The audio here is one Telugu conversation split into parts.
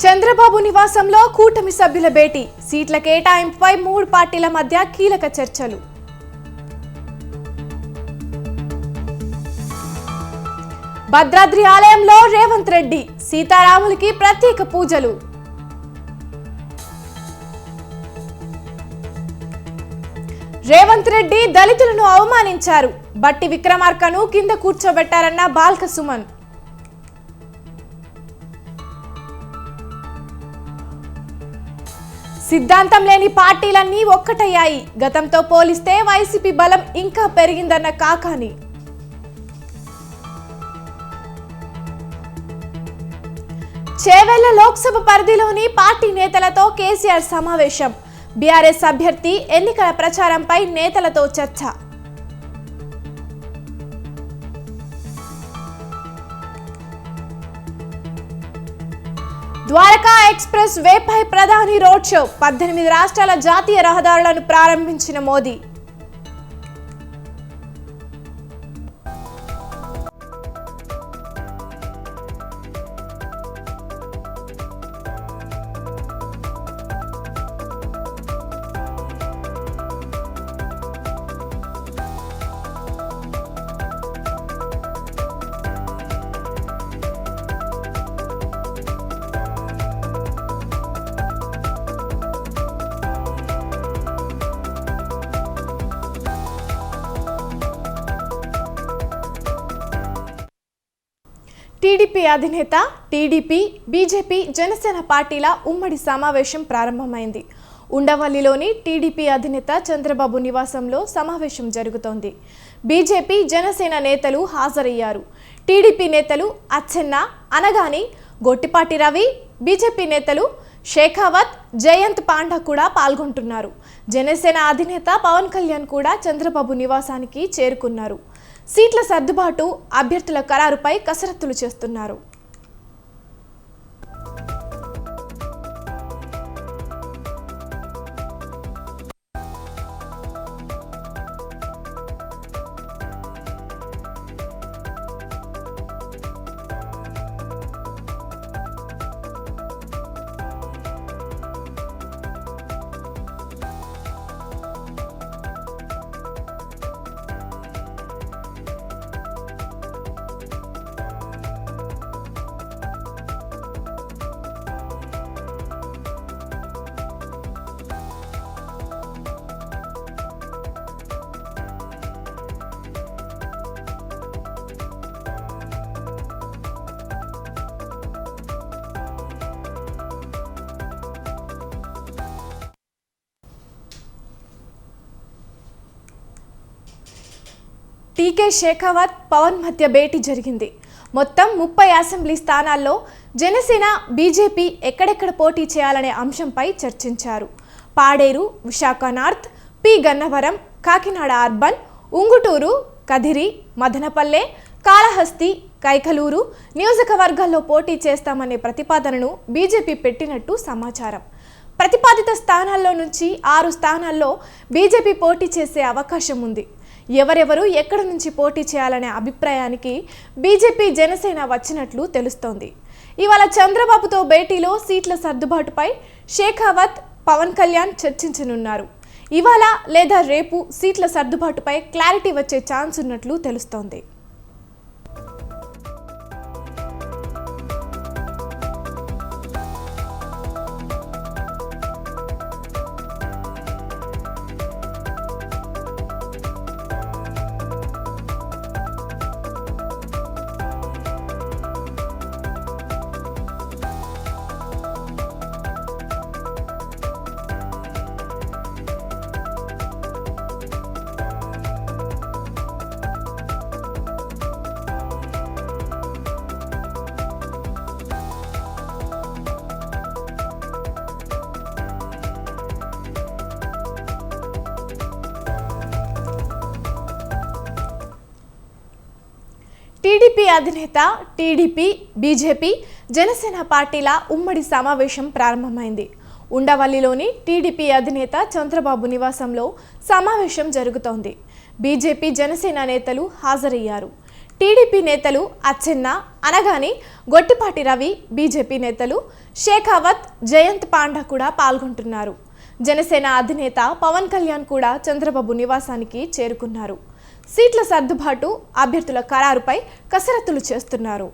చంద్రబాబు నివాసంలో కూటమి సభ్యుల భేటీ, సీట్ల కేటాయింపుపై 3 పార్టీల మధ్య కీలక చర్చలు. భద్రాద్రి ఆలయంలో రేవంత్ రెడ్డి, సీతారాములకి ప్రత్యేక పూజలు. రేవంత్ రెడ్డి దళితులను అవమానించారు, బట్టి విక్రమార్కను కింద కూర్చోబెట్టారన్న బాల్క సుమన్. సిద్ధాంతం లేని పార్టీలన్నీ ఒక్కటయ్యాయి, గతంతో పోలిస్తే వైసీపీ బలం ఇంకా పెరిగిందన్న కాకాని. చేవెళ్ల లోక్సభ పరిధిలోని పార్టీ నేతలతో కేసీఆర్ సమావేశం, బీఆర్ఎస్ అభ్యర్థి ఎన్నికల ప్రచారంపై నేతలతో చర్చ. ద్వారకా ఎక్స్ప్రెస్ వేపై ప్రధాని రోడ్ షో, 18 రాష్ట్రాల జాతీయ రహదారులను ప్రారంభించిన మోదీ. టీడీపీ అధినేత, టీడీపీ, బీజేపీ, జనసేన పార్టీల ఉమ్మడి సమావేశం ప్రారంభమైంది. ఉండవల్లిలోని టీడీపీ అధినేత చంద్రబాబు నివాసంలో సమావేశం జరుగుతోంది. బీజేపీ, జనసేన నేతలు హాజరయ్యారు. టీడీపీ నేతలు అచ్చెన్న, అనగాని, గొట్టిపాటి రవి, బీజేపీ నేతలు షేఖావత్, జయంత్ పాండా కూడా పాల్గొంటున్నారు. జనసేన అధినేత పవన్ కళ్యాణ్ కూడా చంద్రబాబు నివాసానికి చేరుకున్నారు. సీట్ల సర్దుబాటు, అభ్యర్థుల ఖరారుపై కసరత్తులు చేస్తున్నారు. టీకే షేఖావత్, పవన్ మధ్య భేటీ జరిగింది. మొత్తం 30 అసెంబ్లీ స్థానాల్లో జనసేన, బీజేపీ ఎక్కడెక్కడ పోటీ చేయాలనే అంశంపై చర్చించారు. Paderu, Visakha north, P Gannavaram, Kakinada urban, Unguturu, Kadiri, Madanapalle, Kalahasti, Kaikaluru నియోజకవర్గాల్లో పోటీ చేస్తామనే ప్రతిపాదనను బీజేపీ పెట్టినట్టు సమాచారం. ప్రతిపాదిత స్థానాల్లో నుంచి 6 స్థానాల్లో బీజేపీ పోటీ చేసే అవకాశం ఉంది. ఎవరెవరు ఎక్కడి నుంచి పోటీ చేయాలనే అభిప్రాయానికి బీజేపీ, జనసేన వచ్చినట్లు తెలుస్తోంది. ఇవాళ చంద్రబాబుతో భేటీలో సీట్ల సర్దుబాటుపై షేఖావత్, పవన్ కళ్యాణ్ చర్చించనున్నారు. ఇవాళ లేదా రేపు సీట్ల సర్దుబాటుపై క్లారిటీ వచ్చే ఛాన్స్ ఉన్నట్లు తెలుస్తోంది. టీడీపీ అధినేత, టీడీపీ, బీజేపీ, జనసేన పార్టీల ఉమ్మడి సమావేశం ప్రారంభమైంది. ఉండవల్లిలోని టీడీపీ అధినేత చంద్రబాబు నివాసంలో సమావేశం జరుగుతోంది. బీజేపీ, జనసేన నేతలు హాజరయ్యారు. టీడీపీ నేతలు అచ్చెన్న, అనగాని గొట్టిపాటి రవి, బీజేపీ నేతలు షేకావత్, జయంత్ పాండా కూడా పాల్గొంటున్నారు. జనసేన అధినేత పవన్ కళ్యాణ్ కూడా చంద్రబాబు నివాసానికి చేరుకున్నారు. సీట్ల సర్దుబాటు, అభ్యర్థుల ఖరారుపై కసరత్తులు చేస్తున్నారు.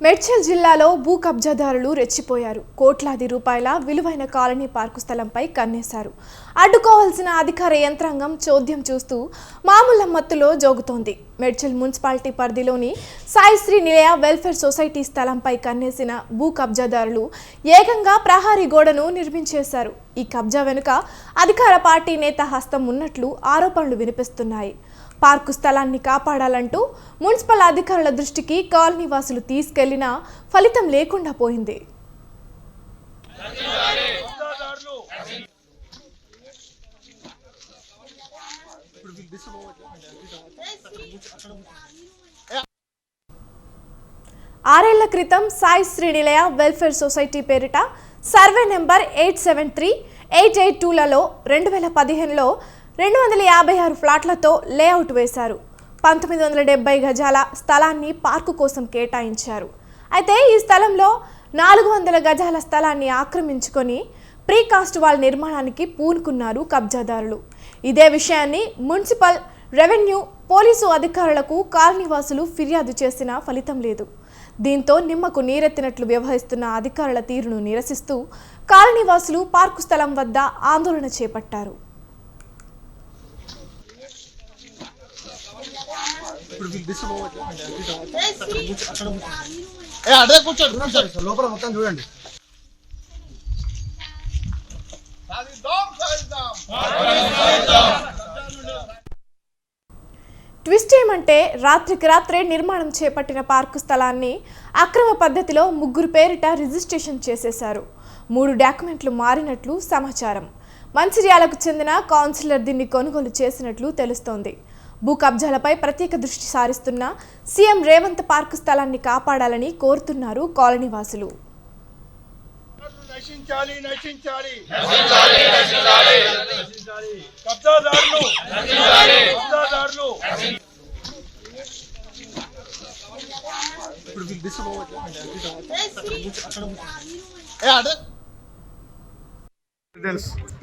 మేడ్చల్ జిల్లాలో భూ కబ్జాదారులు రెచ్చిపోయారు. కోట్లాది రూపాయల విలువైన కాలనీ పార్కు స్థలంపై కన్నేశారు. అడ్డుకోవాల్సిన అధికార యంత్రాంగం చోద్యం చూస్తూ మామూల మత్తులో జోగుతోంది. మేడ్చల్ మున్సిపాలిటీ పరిధిలోని సాయిశ్రీ నిలయ వెల్ఫేర్ సొసైటీ స్థలంపై కన్నేసిన భూ కబ్జాదారులు ఏకంగా ప్రహారీ గోడను నిర్మించేశారు. ఈ కబ్జా వెనుక అధికార పార్టీ నేత హస్తం ఉన్నట్లు ఆరోపణలు వినిపిస్తున్నాయి. పార్కు స్థలాన్ని కాపాడాలంటూ మున్సిపల్ అధికారుల దృష్టికి కాలనీ వాసులు తీసుకెళ్లినా ఫలితం లేకుండా పోయింది. ఆరేళ్ల క్రితం సాయి శ్రీ నిలయ వెల్ఫేర్ సొసైటీ పేరిట సర్వే నెంబర్ 873-882లలో 2015లో 256 ఫ్లాట్లతో లేఅవుట్ వేశారు. 1970 గజాల స్థలాన్ని పార్కు కోసం కేటాయించారు. అయితే ఈ స్థలంలో 400 గజాల స్థలాన్ని ఆక్రమించుకొని ప్రీకాస్ట్ వాల్ నిర్మాణానికి పూనుకున్నారు కబ్జాదారులు. ఇదే విషయాన్ని మున్సిపల్, రెవెన్యూ, పోలీసు అధికారులకు కాలనీవాసులు ఫిర్యాదు చేసినా ఫలితం లేదు. దీంతో నిమ్మకు నీరెత్తినట్లు వ్యవహరిస్తున్న అధికారుల తీరును నిరసిస్తూ కాలనీవాసులు పార్కు స్థలం వద్ద ఆందోళన చేపట్టారు. లోపల మొత్తం చూడండి. ట్విస్ట్ ఏమంటే రాత్రికి రాత్రే నిర్మాణం చేపట్టిన పార్కు స్థలాన్ని అక్రమ పద్ధతిలో 3 పేరిట రిజిస్ట్రేషన్ చేసేశారు. 3 డాక్యుమెంట్లు మారినట్లు సమాచారం. మంచిర్యాలకు చెందిన కౌన్సిలర్ దీన్ని కొనుగోలు చేసినట్లు తెలుస్తోంది. భూ కబ్జాలపై ప్రత్యేక దృష్టి సారిస్తున్న సీఎం రేవంత్ పార్కు స్థలాన్ని కాపాడాలని కోరుతున్నారు కాలనీవాసులు.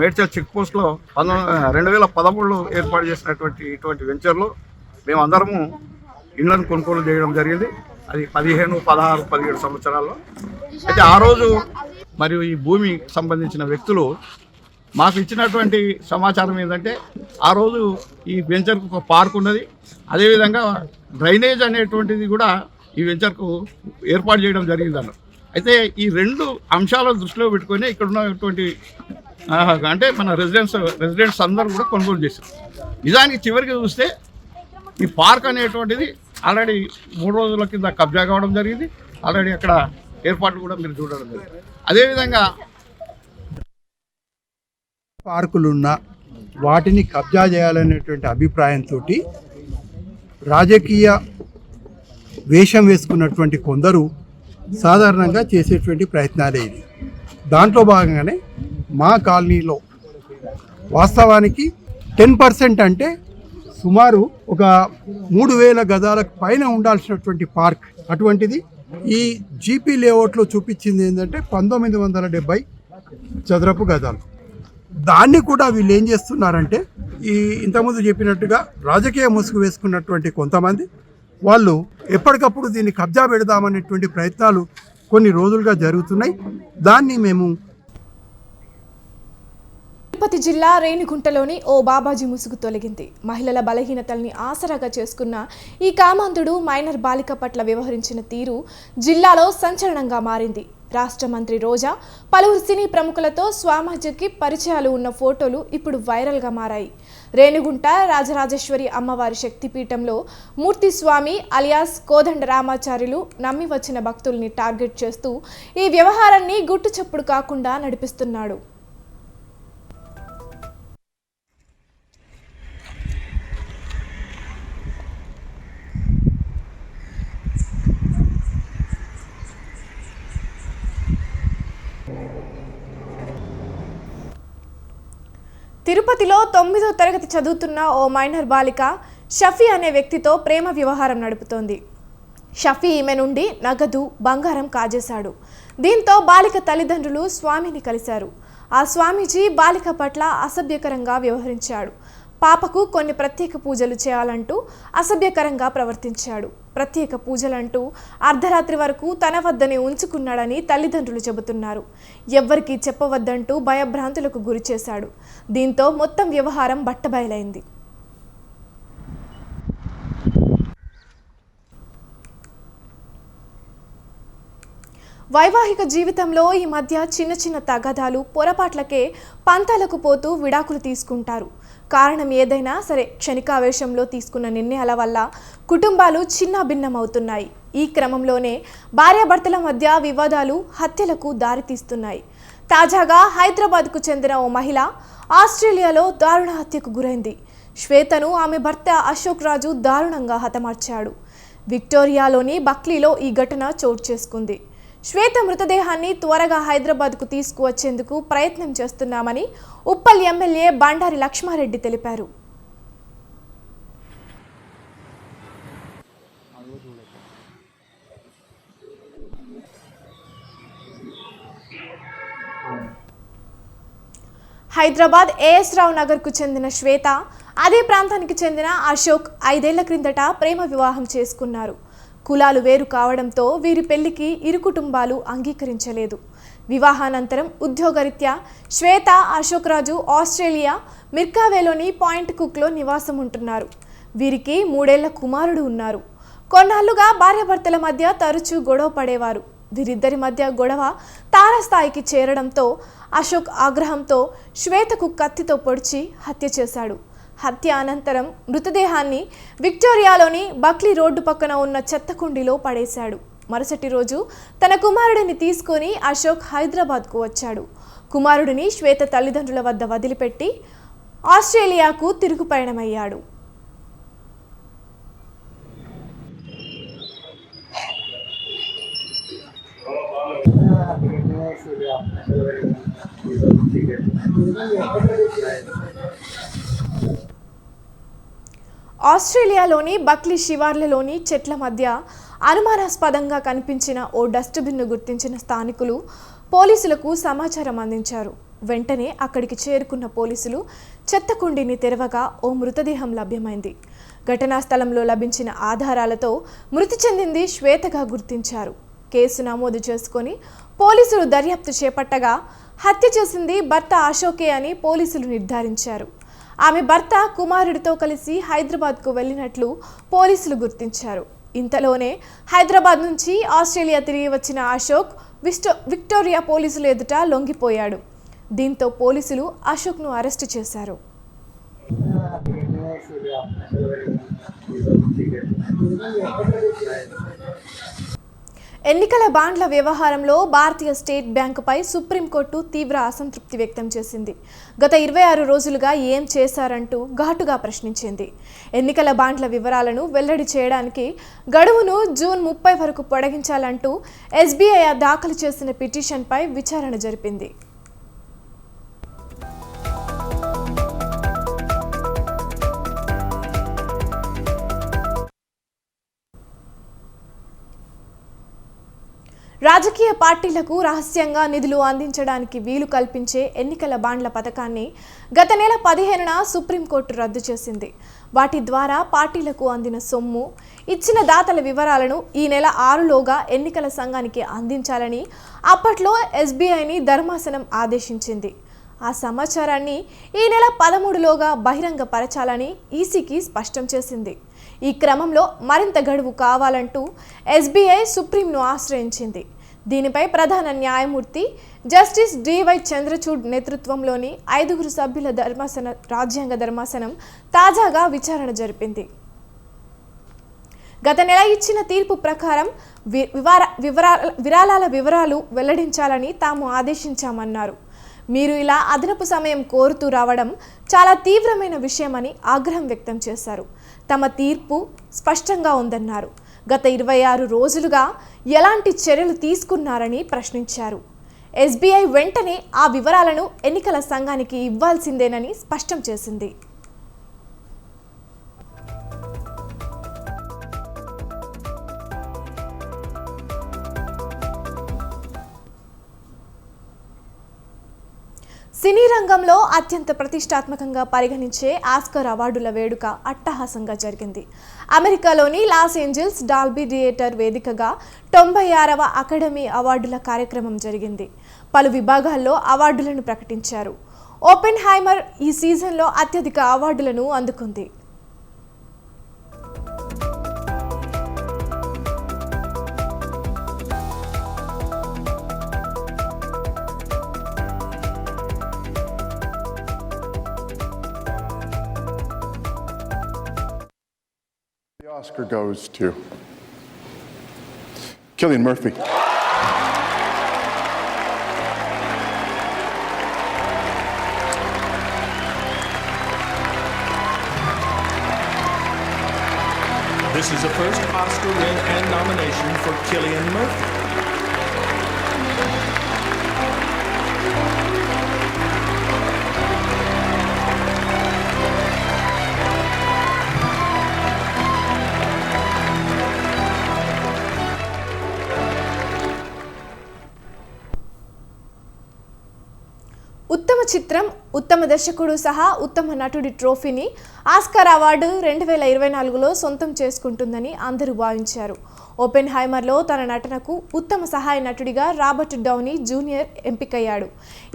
మేడ్చల్ చెక్ పోస్ట్ లో 2013లో ఏర్పాటు చేసినటువంటి ఇటువంటి వెంచర్లో మేమందరము ఇళ్లను కొనుగోలు చేయడం జరిగింది. అది 15, 16, 17 సంవత్సరాల్లో. అయితే ఆ రోజు మరియు ఈ భూమికి సంబంధించిన వ్యక్తులు మాకు ఇచ్చినటువంటి సమాచారం ఏంటంటే ఆ రోజు ఈ వెంచర్కు ఒక పార్క్ ఉన్నది, అదేవిధంగా డ్రైనేజ్ అనేటువంటిది కూడా ఈ వెంచర్కు ఏర్పాటు చేయడం జరిగిందన్న. అయితే ఈ 2 అంశాలను దృష్టిలో పెట్టుకొని ఇక్కడ ఉన్నటువంటి అంటే మన రెసిడెంట్స్ అందరూ కూడా కొనుగోలు చేశారు. నిజానికి చివరికి చూస్తే ఈ పార్క్ అనేటువంటిది ఆల్రెడీ 3 రోజుల కింద కబ్జా కావడం జరిగింది. ఆల్రెడీ అక్కడ ఏర్పాట్లు కూడా మీరు చూడడం జరిగింది. అదేవిధంగా పార్కులున్న వాటిని కబ్జా చేయాలనేటువంటి అభిప్రాయంతో రాజకీయ వేషం వేసుకున్నటువంటి కొందరు సాధారణంగా చేసేటువంటి ప్రయత్నాలే ఇది. దాంట్లో భాగంగానే మా కాలనీలో వాస్తవానికి 10% అంటే సుమారు ఒక 3000 గజాలకు పైన ఉండాల్సినటువంటి పార్క్ అటువంటిది ఈ జీపీ లేఅవుట్లో చూపించింది ఏంటంటే 1970 చదరపు గజాలు. దాన్ని కూడా వీళ్ళు ఏం చేస్తున్నారంటే ఈ ఇంతకుముందు చెప్పినట్టుగా రాజకీయ ముసుగు వేసుకున్నటువంటి కొంతమంది వాళ్ళు ఎప్పటికప్పుడు దీన్ని కబ్జా పెడదామనేటువంటి ప్రయత్నాలు కొన్ని రోజులుగా జరుగుతున్నాయి. దాన్ని మేము తిరుపతి జిల్లా రేణిగుంటలోని ఓ బాబాజీ ముసుగు తొలగింది. మహిళల బలహీనతల్ని ఆసరాగా చేసుకున్న ఈ కామాంధుడు మైనర్ బాలిక పట్ల వ్యవహరించిన తీరు జిల్లాలో సంచలనంగా మారింది. రాష్ట్ర మంత్రి రోజా పలువురు సినీ ప్రముఖులతో స్వామీజీకి పరిచయాలు ఉన్న ఫోటోలు ఇప్పుడు వైరల్గా మారాయి. రేణిగుంట రాజరాజేశ్వరి అమ్మవారి శక్తిపీఠంలో మూర్తి స్వామి అలియాస్ కోదండ రామాచార్యులు నమ్మి వచ్చిన భక్తుల్ని టార్గెట్ చేస్తూ ఈ వ్యవహారాన్ని గుట్టుచప్పుడు కాకుండా నడిపిస్తున్నాడు. తిరుపతిలో 9వ తరగతి చదువుతున్న ఓ మైనర్ బాలిక షఫీ అనే వ్యక్తితో ప్రేమ వ్యవహారం నడుపుతోంది. షఫీ ఈమె నుండి నగదు బంగారం కాజేశాడు. దీంతో బాలిక తల్లిదండ్రులు స్వామిని కలిశారు. ఆ స్వామీజీ బాలిక పట్ల అసభ్యకరంగా వ్యవహరించాడు. పాపకు కొన్ని ప్రత్యేక పూజలు చేయాలంటూ అసభ్యకరంగా ప్రవర్తించాడు. ప్రత్యేక పూజలంటూ అర్ధరాత్రి వరకు తన వద్దనే ఉంచుకున్నాడని తల్లిదండ్రులు చెబుతున్నారు. ఎవ్వరికీ చెప్పవద్దంటూ భయభ్రాంతులకు గురి చేశాడు. దీంతో మొత్తం వ్యవహారం బట్టబయలైంది. వైవాహిక జీవితంలో ఈ మధ్య చిన్న చిన్న తగాదాలు పొరపాట్లకే పంతాలకు పోతూ విడాకులు తీసుకుంటారు. కారణం ఏదైనా సరే క్షణికావేశంలో తీసుకున్న నిర్ణయాల వల్ల కుటుంబాలు చిన్నాభిన్నమవుతున్నాయి. ఈ క్రమంలోనే భార్యాభర్తల మధ్య వివాదాలు హత్యలకు దారితీస్తున్నాయి. తాజాగా హైదరాబాద్కు చెందిన ఓ మహిళ ఆస్ట్రేలియాలో దారుణ హత్యకు గురైంది. శ్వేతను ఆమె భర్త అశోక్ రాజు దారుణంగా హతమార్చాడు. విక్టోరియాలోని బక్లీలో ఈ ఘటన చోటు చేసుకుంది. శ్వేత మృతదేహాన్ని త్వరగా హైదరాబాద్కు తీసుకువచ్చేందుకు ప్రయత్నం చేస్తున్నామని ఉప్పల్ ఎమ్మెల్యే బండారి లక్ష్మారెడ్డి తెలిపారు. హైదరాబాద్ ఏఎస్ రావు నగర్కు చెందిన శ్వేత అదే ప్రాంతానికి చెందిన అశోక్ 5 ఏళ్ల క్రిందట ప్రేమ వివాహం చేసుకున్నారు. కులాలు వేరు కావడంతో వీరి పెళ్లికి ఇరు కుటుంబాలు అంగీకరించలేదు. వివాహానంతరం ఉద్యోగరీత్యా శ్వేత అశోక్ రాజు ఆస్ట్రేలియా మిర్కావేలోని పాయింట్ కుక్లో నివాసం ఉంటున్నారు. వీరికి 3 ఏళ్ల కుమారుడు ఉన్నారు. కొన్నాళ్లుగా భార్యాభర్తల మధ్య తరచూ గొడవ పడేవారు. వీరిద్దరి మధ్య గొడవ తారస్థాయికి చేరడంతో అశోక్ ఆగ్రహంతో శ్వేతకు కత్తితో పొడిచి హత్య చేశాడు. హత్య అనంతరం మృతదేహాన్ని విక్టోరియాలోని బక్లీ రోడ్డు పక్కన ఉన్న చెత్తకుండీలో పడేశాడు. మరుసటి రోజు తన కుమారుడిని తీసుకొని అశోక్ హైదరాబాద్కు వచ్చాడు. కుమారుడిని శ్వేత తల్లిదండ్రుల వద్ద వదిలిపెట్టి ఆస్ట్రేలియాకు తిరుగు పయనమయ్యాడు. ఆస్ట్రేలియాలోని బక్లీ శివార్లలోని చెట్ల మధ్య అనుమానాస్పదంగా కనిపించిన ఓ డస్ట్బిన్ను గుర్తించిన స్థానికులు పోలీసులకు సమాచారం అందించారు. వెంటనే అక్కడికి చేరుకున్న పోలీసులు చెత్తకుండీని తెరవగా ఓ మృతదేహం లభ్యమైంది. ఘటనా స్థలంలో లభించిన ఆధారాలతో మృతి చెందింది శ్వేతగా గుర్తించారు. కేసు నమోదు చేసుకొని పోలీసులు దర్యాప్తు చేపట్టగా హత్య చేసింది భర్త అశోకే అని పోలీసులు నిర్ధారించారు. ఆమె భర్త కుమారుడితో కలిసి హైదరాబాద్కు వెళ్ళినట్లు పోలీసులు గుర్తించారు. ఇంతలోనే హైదరాబాద్ నుంచి ఆస్ట్రేలియా తిరిగి వచ్చిన అశోక్ విక్టోరియా పోలీసుల ఎదుట లొంగిపోయాడు. దీంతో పోలీసులు అశోక్ను అరెస్టు చేశారు. ఎన్నికల బాండ్ల వ్యవహారంలో భారతీయ స్టేట్ బ్యాంకుపై సుప్రీంకోర్టు తీవ్ర అసంతృప్తి వ్యక్తం చేసింది. గత 26 రోజులుగా ఏం చేశారంటూ ఘాటుగా ప్రశ్నించింది. ఎన్నికల బాండ్ల వివరాలను వెల్లడి చేయడానికి గడువును జూన్ 30 వరకు పొడిగించాలంటూ ఎస్బీఐ దాఖలు చేసిన పిటిషన్పై విచారణ జరిపింది. రాజకీయ పార్టీలకు రహస్యంగా నిధులు అందించడానికి వీలు కల్పించే ఎన్నికల బాండ్ల పథకాన్ని గత నెల 15న సుప్రీంకోర్టు రద్దు చేసింది. వాటి ద్వారా పార్టీలకు అందిన సొమ్ము, ఇచ్చిన దాతల వివరాలను ఈ నెల 6లోగా ఎన్నికల సంఘానికి అందించాలని అప్పట్లో ఎస్బీఐని ధర్మాసనం ఆదేశించింది. ఆ సమాచారాన్ని ఈ నెల 13లోగా బహిరంగపరచాలని ఈసీకి స్పష్టం చేసింది. ఈ క్రమంలో మరింత గడువు కావాలంటూ ఎస్బీఐ సుప్రీంను ఆశ్రయించింది. దీనిపై ప్రధాన న్యాయమూర్తి జస్టిస్ డివై చంద్రచూడ్ నేతృత్వంలోని 5 సభ్యుల రాజ్యాంగ ధర్మాసనం తాజాగా విచారణ జరిపింది. గత నెల ఇచ్చిన తీర్పు ప్రకారం విరాళాల వివరాలు వెల్లడించాలని తాము ఆదేశించామన్నారు. మీరు ఇలా అదనపు సమయం కోరుతూ రావడం చాలా తీవ్రమైన విషయమని ఆగ్రహం వ్యక్తం చేశారు. తమ తీర్పు స్పష్టంగా ఉందన్నారు. గత 26 రోజులుగా ఎలాంటి చర్యలు తీసుకున్నారని ప్రశ్నించారు. ఎస్బీఐ వెంటనే ఆ వివరాలను ఎన్నికల సంఘానికి ఇవ్వాల్సిందేనని స్పష్టం చేసింది. సినీ రంగంలో అత్యంత ప్రతిష్టాత్మకంగా పరిగణించే ఆస్కార్ అవార్డుల వేడుక అట్టహాసంగా జరిగింది. అమెరికాలోని లాస్ ఏంజల్స్ డాల్బీ థియేటర్ వేదికగా 96వ అకాడమీ అవార్డుల కార్యక్రమం జరిగింది. పలు విభాగాల్లో అవార్డులను ప్రకటించారు. ఓపెన్ హైమర్ ఈ సీజన్లో అత్యధిక అవార్డులను అందుకుంది. The Oscar goes to Cillian Murphy. This is the first Oscar win and nomination for Cillian Murphy. ఉత్తమ చిత్రం, ఉత్తమ దర్శకుడు సహా ఉత్తమ నటుడి ట్రోఫీని ఆస్కార్ అవార్డు 2024లో సొంతం చేసుకుంటుందని అందరూ భావించారు. ఓపెన్ హైమర్లో తన నటనకు ఉత్తమ సహాయ నటుడిగా రాబర్ట్ డౌనీ జూనియర్ ఎంపికయ్యాడు.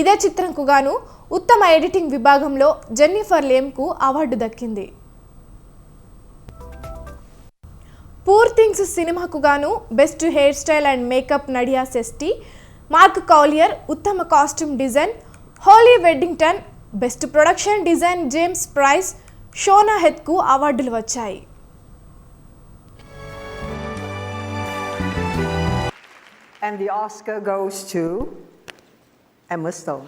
ఇదే చిత్రంకు గాను ఉత్తమ ఎడిటింగ్ విభాగంలో జెన్నిఫర్ లేమ్కు అవార్డు దక్కింది. పూర్ థింగ్స్ సినిమాకు గాను best hair style and makeup Nadia Stacey, Mark Coulier ఉత్తమ costume design, Holly Waddington best production design James Price, Shona హెత్కు అవార్డులు వచ్చాయి. And the Oscar goes to Emma Stone.